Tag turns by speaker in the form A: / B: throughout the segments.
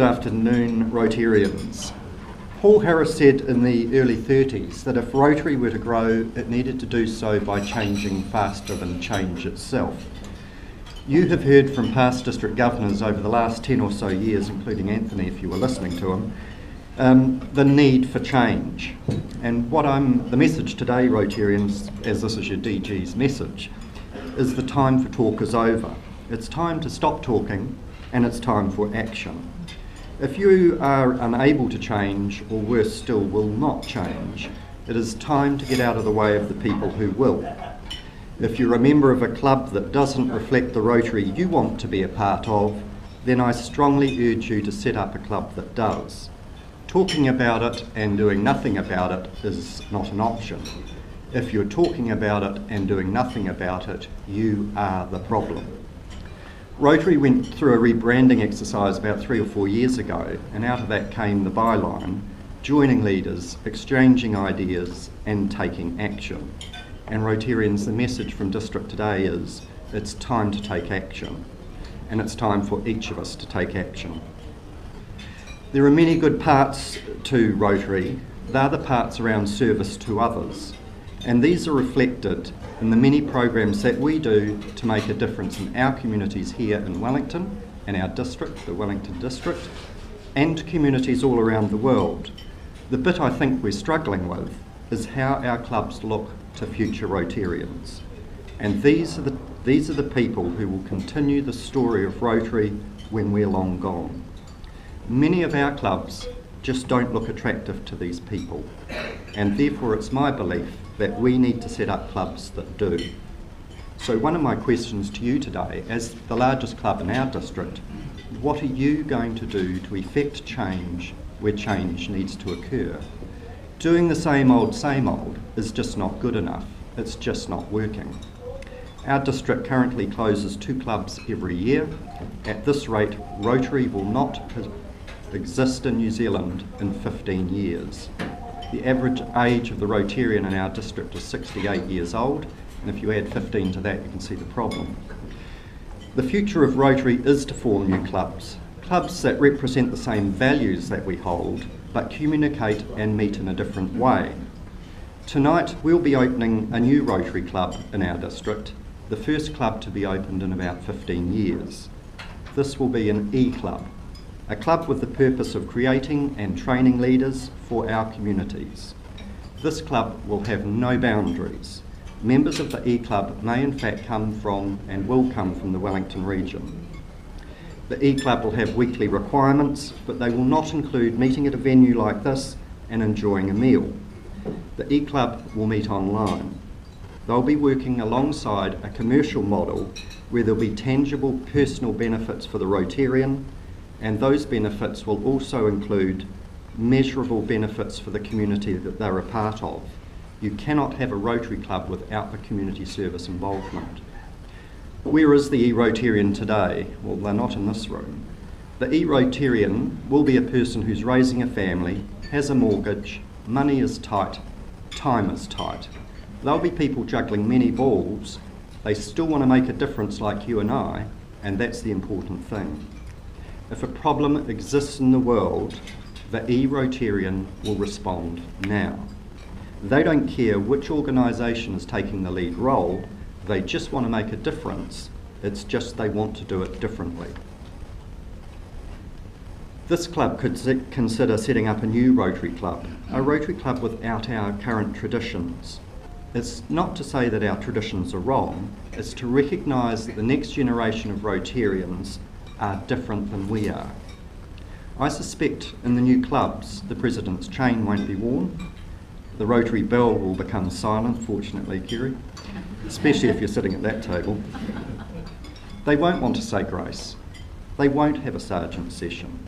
A: Good afternoon, Rotarians. Paul Harris said in the early 30s that if Rotary were to grow, it needed to do so by changing faster than change itself. You have heard from past district governors over the last 10 or so years, including Anthony if you were listening to him, the need for change. And the message today, Rotarians, as this is your DG's message, is the time for talk is over. It's time to stop talking and it's time for action. If you are unable to change, or worse still, will not change, it is time to get out of the way of the people who will. If you're a member of a club that doesn't reflect the Rotary you want to be a part of, then I strongly urge you to set up a club that does. Talking about it and doing nothing about it is not an option. If you're talking about it and doing nothing about it, you are the problem. Rotary went through a rebranding exercise about 3 or 4 years ago, and out of that came the byline, joining leaders, exchanging ideas and taking action. And Rotarians, the message from District today is, it's time to take action, and it's time for each of us to take action. There are many good parts to Rotary. They're the parts around service to others, and these are reflected in the many programs that we do to make a difference in our communities here in Wellington, and our district, the Wellington district, and communities all around the world. The bit I think we're struggling with is how our clubs look to future Rotarians. And these are the people who will continue the story of Rotary when we're long gone. Many of our clubs just don't look attractive to these people, and therefore it's my belief that we need to set up clubs that do. So one of my questions to you today, as the largest club in our district, what are you going to do to effect change where change needs to occur? Doing the same old is just not good enough. It's just not working. Our district currently closes 2 clubs every year. At this rate, Rotary will not exist in New Zealand in 15 years. The average age of the Rotarian in our district is 68 years old, and if you add 15 to that, you can see the problem. The future of Rotary is to form new clubs that represent the same values that we hold, but communicate and meet in a different way. Tonight, we'll be opening a new Rotary club in our district, the first club to be opened in about 15 years. This will be an E-club, a club with the purpose of creating and training leaders for our communities. This club will have no boundaries. Members of the E-club may in fact come from and will come from the Wellington region. The E-club will have weekly requirements, but they will not include meeting at a venue like this and enjoying a meal. The E-club will meet online. They'll be working alongside a commercial model where there'll be tangible personal benefits for the Rotarian, and those benefits will also include measurable benefits for the community that they're a part of. You cannot have a Rotary club without the community service involvement. Where is the E-Rotarian today? Well, they're not in this room. The E-Rotarian will be a person who's raising a family, has a mortgage, money is tight, time is tight. There'll be people juggling many balls. They still want to make a difference like you and I, and that's the important thing. If a problem exists in the world, the E-Rotarian will respond now. They don't care which organisation is taking the lead role, they just want to make a difference. It's just they want to do it differently. This club could consider setting up a new Rotary club, a Rotary club without our current traditions. It's not to say that our traditions are wrong, it's to recognise that the next generation of Rotarians are different than we are. I suspect in the new clubs the president's chain won't be worn, the Rotary bell will become silent, fortunately, Kerry, especially if you're sitting at that table. They won't want to say grace. They won't have a sergeant session.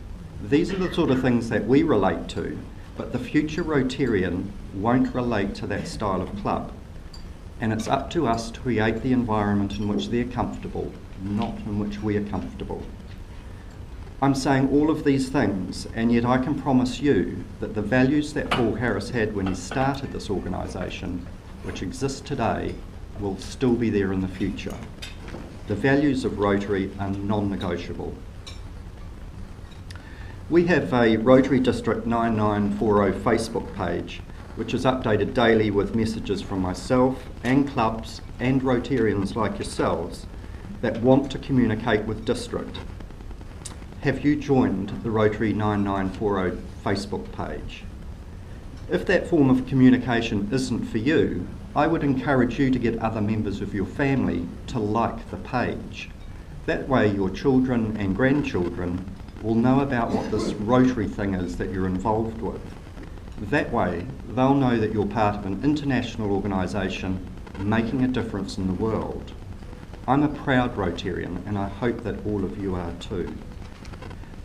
A: These are the sort of things that we relate to, but the future Rotarian won't relate to that style of club. And it's up to us to create the environment in which they're comfortable, not in which we're comfortable. I'm saying all of these things, and yet I can promise you that the values that Paul Harris had when he started this organisation, which exist today, will still be there in the future. The values of Rotary are non-negotiable. We have a Rotary District 9940 Facebook page, which is updated daily with messages from myself and clubs and Rotarians like yourselves that want to communicate with District. Have you joined the Rotary 9940 Facebook page? If that form of communication isn't for you, I would encourage you to get other members of your family to like the page. That way your children and grandchildren will know about what this Rotary thing is that you're involved with. That way they'll know that you're part of an international organisation making a difference in the world. I'm a proud Rotarian and I hope that all of you are too.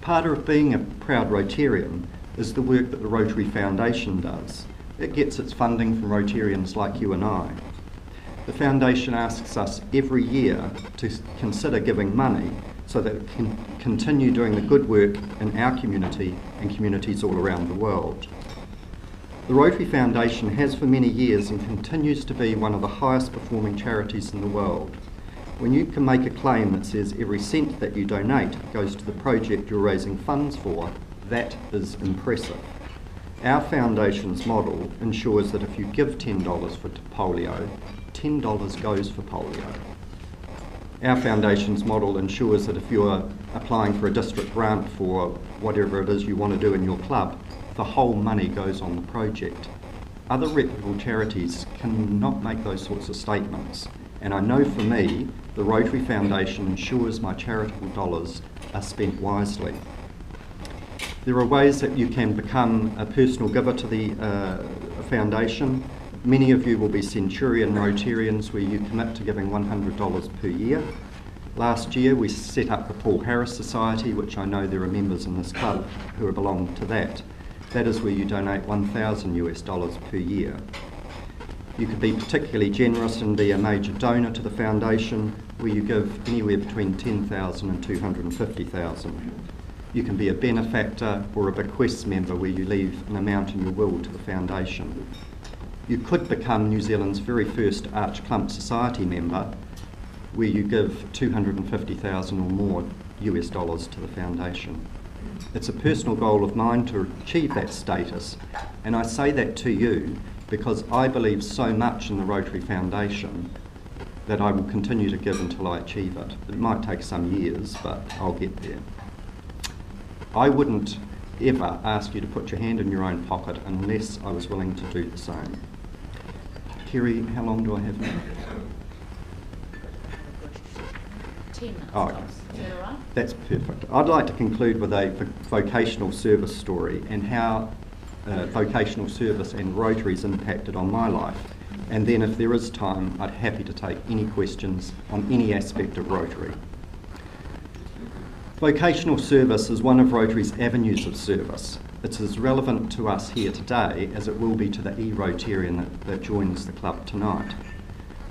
A: Part of being a proud Rotarian is the work that the Rotary Foundation does. It gets its funding from Rotarians like you and I. The Foundation asks us every year to consider giving money so that it can continue doing the good work in our community and communities all around the world. The Rotary Foundation has for many years and continues to be one of the highest performing charities in the world. When you can make a claim that says every cent that you donate goes to the project you're raising funds for, that is impressive. Our foundation's model ensures that if you give $10 for polio, $10 goes for polio. Our foundation's model ensures that if you're applying for a district grant for whatever it is you want to do in your club, the whole money goes on the project. Other reputable charities cannot make those sorts of statements, and I know for me, the Rotary Foundation ensures my charitable dollars are spent wisely. There are ways that you can become a personal giver to the foundation. Many of you will be Centurion Rotarians where you commit to giving $100 per year. Last year we set up the Paul Harris Society, which I know there are members in this club who belong to that. That is where you donate $1,000 per year. You could be particularly generous and be a major donor to the foundation where you give anywhere between $10,000 and $250,000. You can be a benefactor or a bequest member where you leave an amount in your will to the foundation. You could become New Zealand's very first Arch Clump Society member where you give $250,000 or more US dollars to the foundation. It's a personal goal of mine to achieve that status, and I say that to you because I believe so much in the Rotary Foundation that I will continue to give until I achieve it. It might take some years, but I'll get there. I wouldn't ever ask you to put your hand in your own pocket unless I was willing to do the same. Kerry, how long do I have now?
B: 10 minutes.
A: Oh, okay.
B: Is that all right?
A: That's perfect. I'd like to conclude with a vocational service story and how vocational service and Rotary's impacted on my life. And then if there is time, I'd be happy to take any questions on any aspect of Rotary. Vocational service is one of Rotary's avenues of service. It's as relevant to us here today as it will be to the e-Rotarian that joins the club tonight.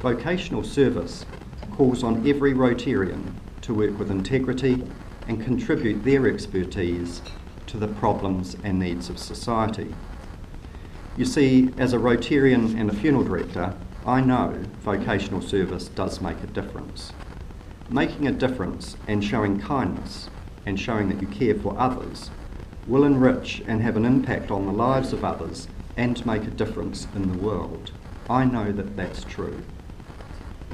A: Vocational service calls on every Rotarian to work with integrity and contribute their expertise to the problems and needs of society. You see, as a Rotarian and a funeral director, I know vocational service does make a difference. Making a difference and showing kindness and showing that you care for others will enrich and have an impact on the lives of others and make a difference in the world. I know that that's true.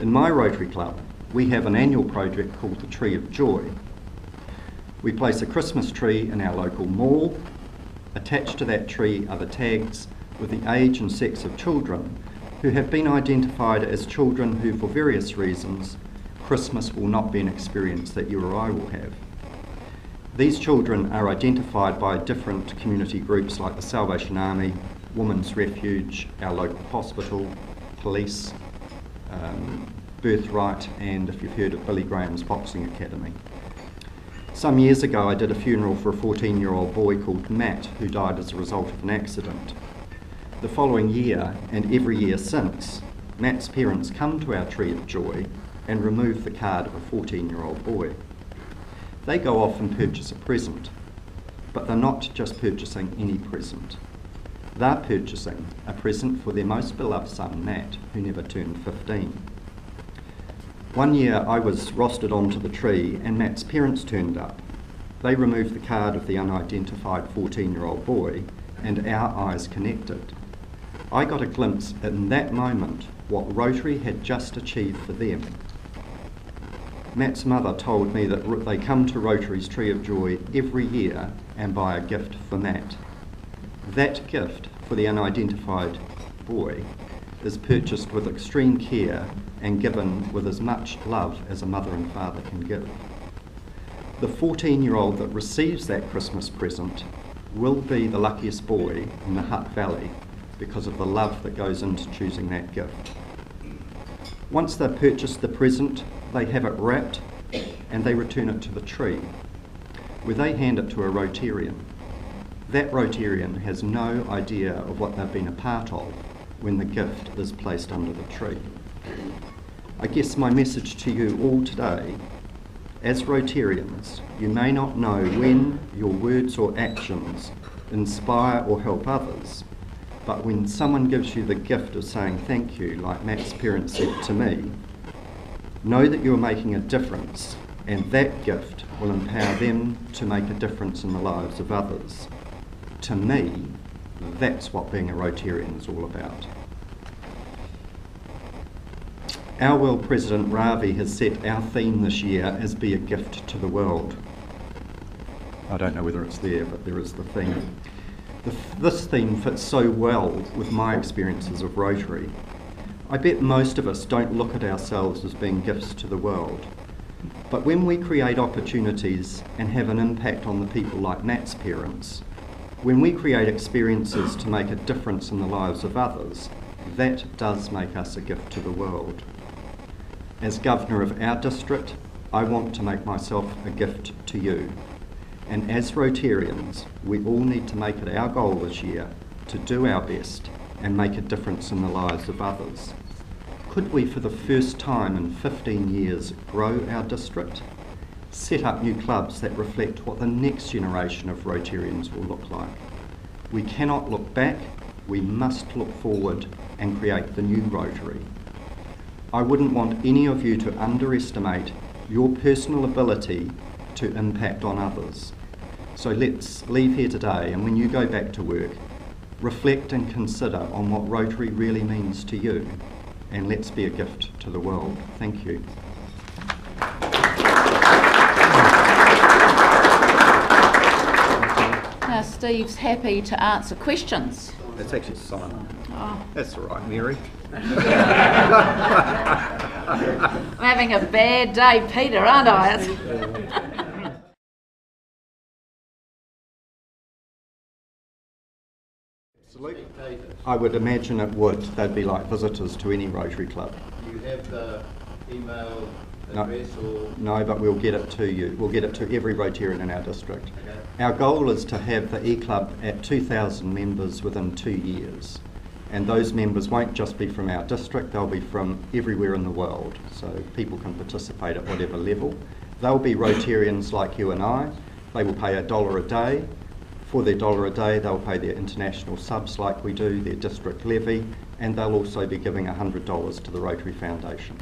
A: In my Rotary Club, we have an annual project called the Tree of Joy. We place a Christmas tree in our local mall. Attached to that tree are the tags with the age and sex of children who have been identified as children who, for various reasons, Christmas will not be an experience that you or I will have. These children are identified by different community groups like the Salvation Army, Women's Refuge, our local hospital, police, Birthright, and if you've heard of Billy Graham's Boxing Academy. Some years ago I did a funeral for a 14-year-old boy called Matt who died as a result of an accident. The following year, and every year since, Matt's parents come to our Tree of Joy and remove the card of a 14-year-old boy. They go off and purchase a present, but they're not just purchasing any present. They're purchasing a present for their most beloved son, Matt, who never turned 15. One year I was rostered onto the tree and Matt's parents turned up. They removed the card of the unidentified 14-year-old boy, and our eyes connected. I got a glimpse in that moment what Rotary had just achieved for them. Matt's mother told me that they come to Rotary's Tree of Joy every year and buy a gift for Matt. That gift for the unidentified boy is purchased with extreme care and given with as much love as a mother and father can give. The 14-year-old that receives that Christmas present will be the luckiest boy in the Hutt Valley because of the love that goes into choosing that gift. Once they've purchased the present, they have it wrapped and they return it to the tree, where they hand it to a Rotarian. That Rotarian has no idea of what they've been a part of when the gift is placed under the tree. I guess my message to you all today, as Rotarians, you may not know when your words or actions inspire or help others, but when someone gives you the gift of saying thank you, like Matt's parents said to me, know that you're making a difference, and that gift will empower them to make a difference in the lives of others. To me, that's what being a Rotarian is all about. Our world president, Ravi, has set our theme this year as Be a Gift to the World. I don't know whether it's there, but there is the theme. This theme fits so well with my experiences of Rotary. I bet most of us don't look at ourselves as being gifts to the world. But when we create opportunities and have an impact on the people like Matt's parents, when we create experiences to make a difference in the lives of others, that does make us a gift to the world. As Governor of our district, I want to make myself a gift to you. And as Rotarians, we all need to make it our goal this year to do our best and make a difference in the lives of others. Could we, for the first time in 15 years, grow our district? Set up new clubs that reflect what the next generation of Rotarians will look like. We cannot look back, we must look forward and create the new Rotary. I wouldn't want any of you to underestimate your personal ability to impact on others. So let's leave here today, and when you go back to work, reflect and consider on what Rotary really means to you, and let's be a gift to the world. Thank you.
B: Now Steve's happy to answer questions.
A: It's actually Simon.
B: Oh.
A: That's all right, Mary.
B: I'm having a bad day, Peter, aren't I?
A: Absolutely. I would imagine it would. They'd be like visitors to any Rotary club.
C: Do you have the email address or?
A: No, but we'll get it to you. We'll get it to every Rotarian in our district.
C: Okay.
A: Our goal is to have the E-Club at 2,000 members within 2 years. And those members won't just be from our district, they'll be from everywhere in the world. So people can participate at whatever level. They'll be Rotarians like you and I. They will pay $1 a day. For their $1 a day, they'll pay their international subs like we do, their district levy, and they'll also be giving $100 to the Rotary Foundation.